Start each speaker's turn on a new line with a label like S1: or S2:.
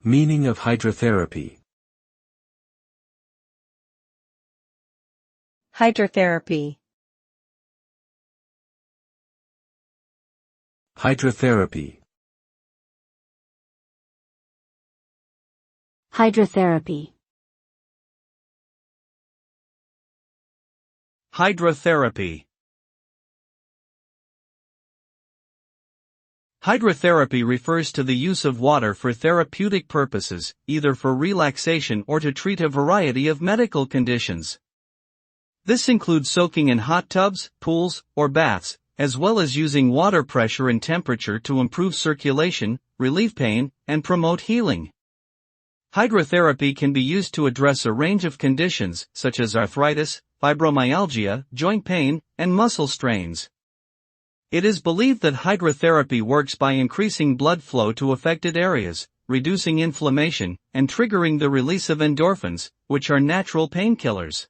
S1: Meaning of hydrotherapy.
S2: Hydrotherapy.
S1: Hydrotherapy.
S3: Hydrotherapy.
S4: Hydrotherapy. Hydrotherapy refers to the use of water for therapeutic purposes, either for relaxation or to treat a variety of medical conditions. This includes soaking in hot tubs, pools, or baths, as well as using water pressure and temperature to improve circulation, relieve pain, and promote healing. Hydrotherapy can be used to address a range of conditions, such as arthritis, fibromyalgia, joint pain, and muscle strains. It is believed that hydrotherapy works by increasing blood flow to affected areas, reducing inflammation, and triggering the release of endorphins, which are natural painkillers.